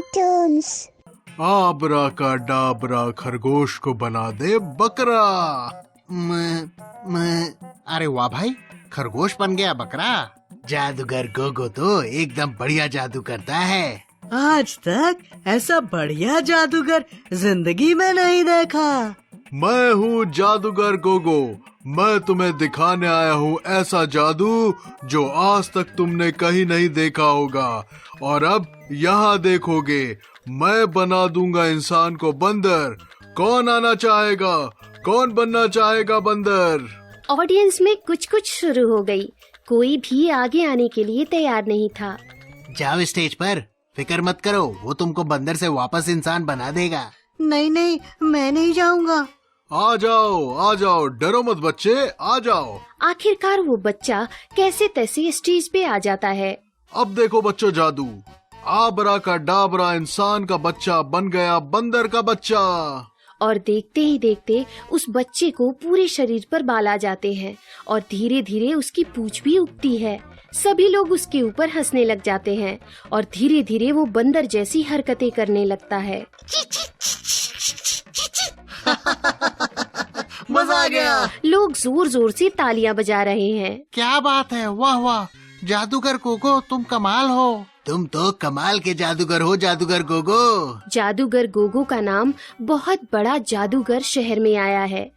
Cartoons. आबरा का डाबरा खरगोश को बना दे बकरा। अरे वाह भाई, खरगोश बन गया बकरा। जादूगर गोगो तो एकदम बढ़िया जादू करता है। आज तक ऐसा बढ़िया जादूगर जिंदगी में नहीं देखा। मैं हूँ जादूगर गोगो। मैं तुम्हें दिखाने आया हूँ ऐसा जादू जो आज तक तुमने कहीं नहीं देखा होगा। और अब यहाँ देखोगे, मैं बना दूंगा इंसान को बंदर। कौन आना चाहेगा? कौन बनना चाहेगा बंदर? ऑडियंस में कुछ शुरू हो गई। कोई भी आगे आने के लिए तैयार नहीं था। जाओ स्टेज पर, फिक्र मत करो, वो तुमको बंदर से वापस इंसान बना देगा। नहीं, मैं नहीं जाऊंगा। आ जाओ, डरो मत बच्चे, आ जाओ। आखिरकार वो बच्चा कैसे तैसे स्टेज पे आ जाता है। अब देखो बच्चों जादू। आबरा का डाबरा इंसान का बच्चा बन गया बंदर का बच्चा। और देखते ही देखते उस बच्चे को पूरे शरीर पर बाल आ जाते हैं और धीरे धीरे उसकी पूंछ भी उगती है। सभी लोग उसके ऊपर हंसने लग जाते हैं और धीरे धीरे वो बंदर जैसी हरकतें करने लगता है। मजा आ गया। लोग जोर जोर से तालियां बजा रहे हैं। क्या बात है, वाह वाह, जादूगर गोगो तुम कमाल हो। तुम तो कमाल के जादूगर हो जादूगर गोगो। जादूगर गोगो का नाम बहुत बड़ा जादूगर शहर में आया है।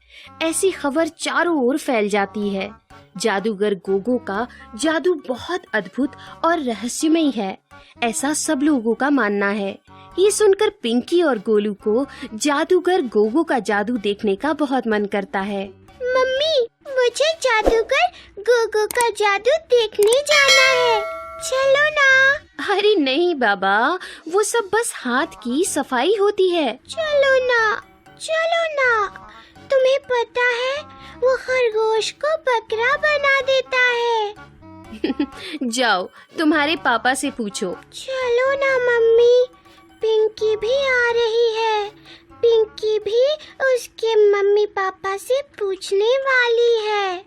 ऐसी खबर चारों ओर फैल जाती है। जादूगर गोगो का जादू बहुत अद्भुत और रहस्यमय है, ऐसा सब लोगों का मानना है। ये सुनकर पिंकी और गोलू को जादूगर गोगो का जादू देखने का बहुत मन करता है। मम्मी, मुझे जादूगर गोगो का जादू देखने जाना है, चलो ना। अरे नहीं बाबा, वो सब बस हाथ की सफाई होती है। चलो ना। तुम्हें पता है वो खरगोश को बकरा बना देता है। जाओ, तुम्हारे पापा से पूछो। चलो ना मम्मी, पिंकी भी आ रही है। पिंकी भी उसके मम्मी पापा से पूछने वाली है।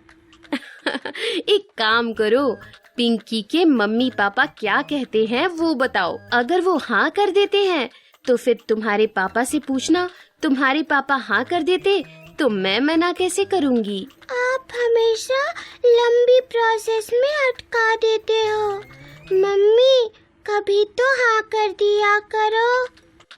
एक काम करो, पिंकी के मम्मी पापा क्या कहते हैं वो बताओ। अगर वो हाँ कर देते हैं तो फिर तुम्हारे पापा से पूछना। तुम्हारे पापा हाँ कर देते तो मैं मना कैसे करूँगी? आप हमेशा लंबी प्रोसेस में अटका देते हो। मम्मी, कभी तो हाँ कर दिया करो।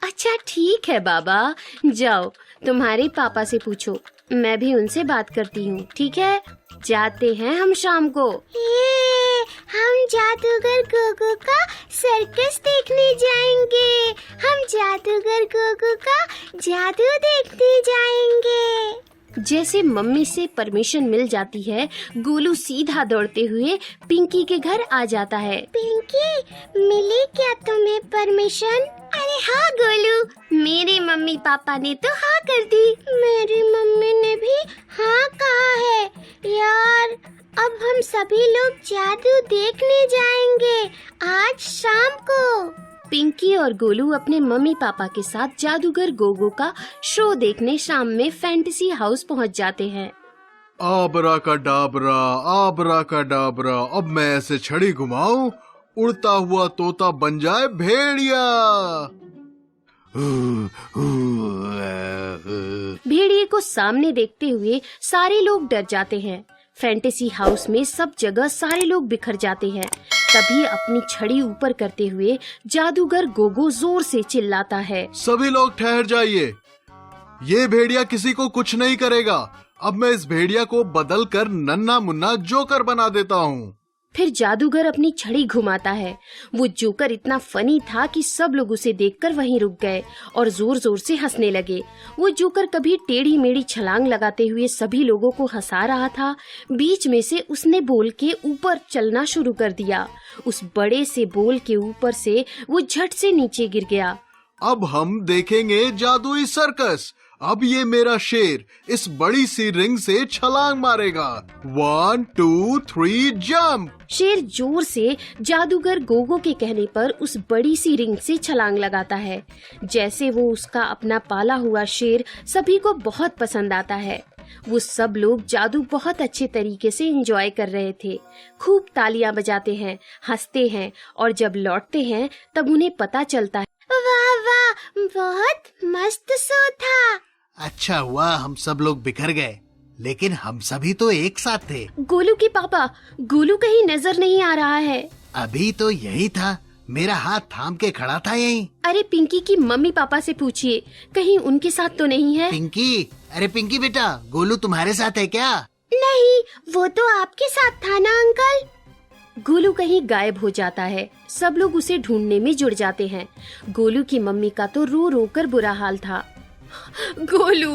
अच्छा ठीक है बाबा, जाओ तुम्हारे पापा से पूछो। मैं भी उनसे बात करती हूँ, ठीक है? जाते हैं हम शाम को। ये हम जादूगर गोगो का सर्कस देखने जाएंगे। हम जादूगर गोगो का जादू देखने जाएंगे। जैसे मम्मी से परमिशन मिल जाती है, गोलू सीधा दौड़ते हुए पिंकी के घर आ जाता है। पिंकी, मिली क्या तुम्हें परमिशन? अरे हाँ गोलू, मेरे मम्मी पापा ने तो हाँ कर दी। मेरी मम्मी ने भी हाँ कहा है। यार, अब हम सभी लोग जादू देखने जाएंगे आज शाम को। पिंकी और गोलू अपने मम्मी पापा के साथ जादूगर गोगो का शो देखने शाम में फैंटेसी हाउस पहुंच जाते हैं। आबरा का डाबरा, अब मैं ऐसे छड़ी घुमाऊं, उड़ता हुआ तोता बन जाए भेड़िया। भेड़िए को सामने देखते हुए सारे लोग डर जाते हैं। फैंटेसी हाउस में सब जगह सारे लोग बिखर जाते हैं। तभी अपनी छड़ी ऊपर करते हुए जादूगर गोगो जोर से चिल्लाता है, सभी लोग ठहर जाइए, ये भेड़िया किसी को कुछ नहीं करेगा। अब मैं इस भेड़िया को बदल कर नन्हा मुन्ना जोकर बना देता हूँ। फिर जादूगर अपनी छड़ी घुमाता है। वो जोकर इतना फनी था कि सब लोग उसे देखकर वहीं रुक गए और जोर जोर से हंसने लगे। वो जोकर कभी टेढ़ी मेढ़ी छलांग लगाते हुए सभी लोगों को हंसा रहा था। बीच में से उसने बोल के ऊपर चलना शुरू कर दिया। उस बड़े से बोल के ऊपर से वो झट से नीचे गिर गया। अब हम देखेंगे जादुई सर्कस। अब ये मेरा शेर इस बड़ी सी रिंग से छलांग मारेगा। 1 2 3 जंप। शेर जोर से जादूगर गोगो के कहने पर उस बड़ी सी रिंग से छलांग लगाता है। जैसे वो उसका अपना पाला हुआ शेर सभी को बहुत पसंद आता है। वो सब लोग जादू बहुत अच्छे तरीके से एंजॉय कर रहे थे। खूब तालियां बजाते हैं, हंसते हैं और जब लौटते हैं तब उन्हें पता चलता है वाह वाह, बहुत मस्त शो था। अच्छा हुआ हम सब लोग बिखर गए, लेकिन हम सभी तो एक साथ थे। गोलू के पापा, गोलू कहीं नजर नहीं आ रहा है। अभी तो यही था, मेरा हाथ थाम के खड़ा था यहीं। अरे पिंकी की मम्मी पापा से पूछिए, कहीं उनके साथ तो नहीं है। पिंकी, अरे पिंकी बेटा, गोलू तुम्हारे साथ है क्या? नहीं, वो तो आपके साथ था ना अंकल। गोलू कहीं गायब हो जाता है। सब लोग उसे ढूंढने में जुड़ जाते हैं। गोलू की मम्मी का तो रो रो कर बुरा हाल था। गोलू,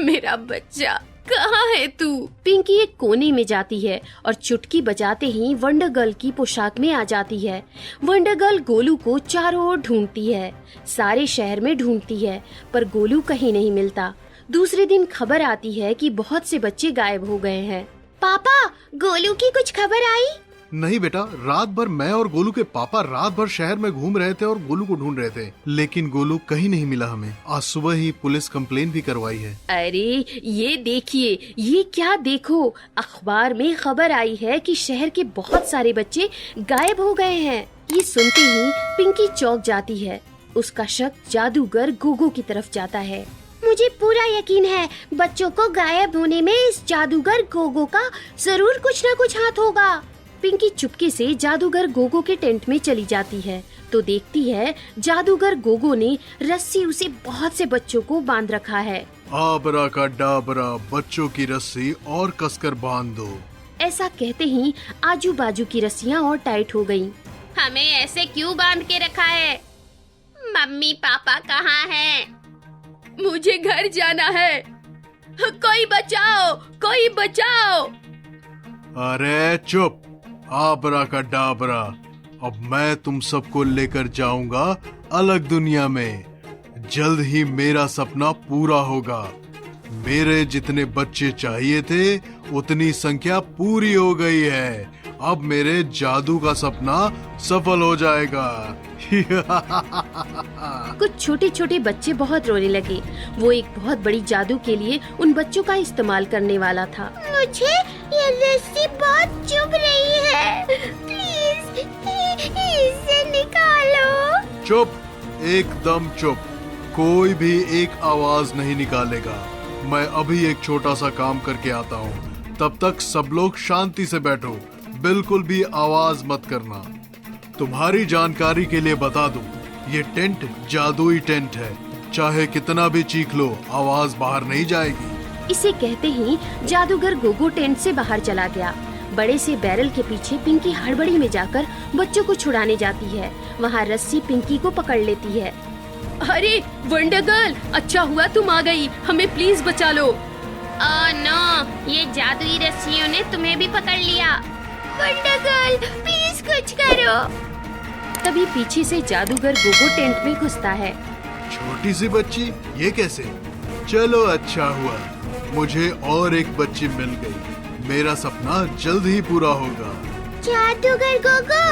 मेरा बच्चा, कहाँ है तू? पिंकी एक कोने में जाती है और चुटकी बजाते ही वंडर गर्ल की पोशाक में आ जाती है। वंडर गर्ल गोलू को चारों ओर ढूंढती है, सारे शहर में ढूंढती है, पर गोलू कहीं नहीं मिलता। दूसरे दिन खबर आती है कि बहुत से बच्चे गायब हो गए हैं। पापा, गोलू की कुछ खबर आई? नहीं बेटा, रात भर मैं और गोलू के पापा रात भर शहर में घूम रहे थे और गोलू को ढूंढ रहे थे, लेकिन गोलू कहीं नहीं मिला हमें। आज सुबह ही पुलिस कंप्लेन भी करवाई है। अरे ये देखिए, ये क्या देखो, अखबार में खबर आई है कि शहर के बहुत सारे बच्चे गायब हो गए हैं। ये सुनते ही पिंकी चौंक जाती है। उसका शक जादूगर गोगो की तरफ जाता है। मुझे पूरा यकीन है बच्चों को गायब होने में इस जादूगर गोगो का जरूर कुछ न कुछ हाथ होगा। पिंकी चुपके से जादूगर गोगो के टेंट में चली जाती है तो देखती है जादूगर गोगो ने रस्सी उसे बहुत से बच्चों को बांध रखा है। आबरा का डाबरा, बच्चों की रस्सी और कसकर बांध दो। ऐसा कहते ही आजू बाजू की रस्सियां और टाइट हो गईं। हमें ऐसे क्यों बांध के रखा है? मम्मी पापा कहाँ हैं? मुझे घर जाना है। कोई बचाओ, कोई बचाओ। अरे चुप, आबरा का डाबरा, अब मैं तुम सबको लेकर जाऊंगा अलग दुनिया में। जल्द ही मेरा सपना पूरा होगा। मेरे जितने बच्चे चाहिए थे उतनी संख्या पूरी हो गई है। अब मेरे जादू का सपना सफल हो जाएगा। कुछ छोटे छोटे बच्चे बहुत रोने लगे। वो एक बहुत बड़ी जादू के लिए उन बच्चों का इस्तेमाल करने वाला था। मुझे ये रस्सी बहुत चुभ रही है, प्लीज इसे निकालो। चुप, एकदम चुप, कोई भी एक आवाज नहीं निकालेगा। मैं अभी एक छोटा सा काम करके आता हूँ, तब तक सब लोग शांति से बैठो, बिल्कुल भी आवाज मत करना। तुम्हारी जानकारी के लिए बता दूं, ये टेंट जादुई टेंट है, चाहे कितना भी चीख लो आवाज बाहर नहीं जाएगी। इसे कहते ही जादूगर गोगो टेंट से बाहर चला गया। बड़े से बैरल के पीछे पिंकी हड़बड़ी में जाकर बच्चों को छुड़ाने जाती है। वहाँ रस्सी पिंकी को पकड़ लेती है। अरे वंडर गर्ल, अच्छा हुआ तुम आ गई, हमें प्लीज बचा लो। ओह नो, ये जादुई रस्सियों ने तुम्हें भी पकड़ लिया। वंडर गर्ल, प्लीज कुछ करो। तभी पीछे से जादूगर गोगो टेंट में घुसता है। छोटी सी बच्ची, ये कैसे? चलो अच्छा हुआ, मुझे और एक बच्ची मिल गई। मेरा सपना जल्द ही पूरा होगा। जादूगर गोगो,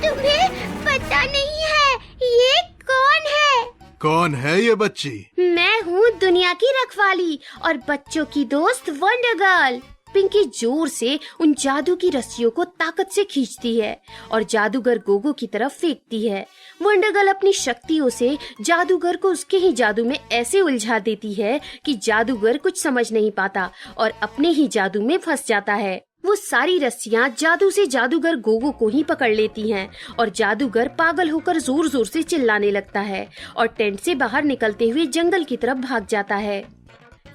तुम्हें पता नहीं है ये कौन है? कौन है ये बच्ची? मैं हूँ दुनिया की रखवाली और बच्चों की दोस्त वंडर गर्ल। पिंकी जोर से उन जादू की रस्सियों को ताकत से खींचती है और जादूगर गोगो की तरफ फेंकती है। वंडर गर्ल अपनी शक्तियों से जादूगर को उसके ही जादू में ऐसे उलझा देती है कि जादूगर कुछ समझ नहीं पाता और अपने ही जादू में फंस जाता है। वो सारी रस्सियाँ जादू से जादूगर गोगो को ही पकड़ लेती हैं और जादूगर पागल होकर जोर जोर से चिल्लाने लगता है और टेंट से बाहर निकलते हुए जंगल की तरफ भाग जाता है।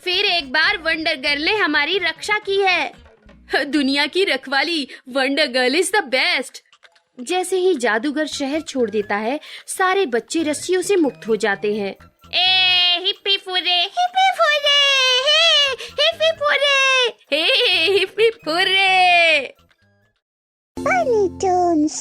फिर एक बार वंडर गर्ल ने हमारी रक्षा की है। दुनिया की रखवाली, wonder girl is the best. जैसे ही जादूगर शहर छोड़ देता है, सारे बच्चे रस्सियों से मुक्त हो जाते हैं। ए हिप्पी फुरे, हिप्पी फुरे, हे हिप्पी फुरे, हे हिप्पी फुरे। Tiny Toons.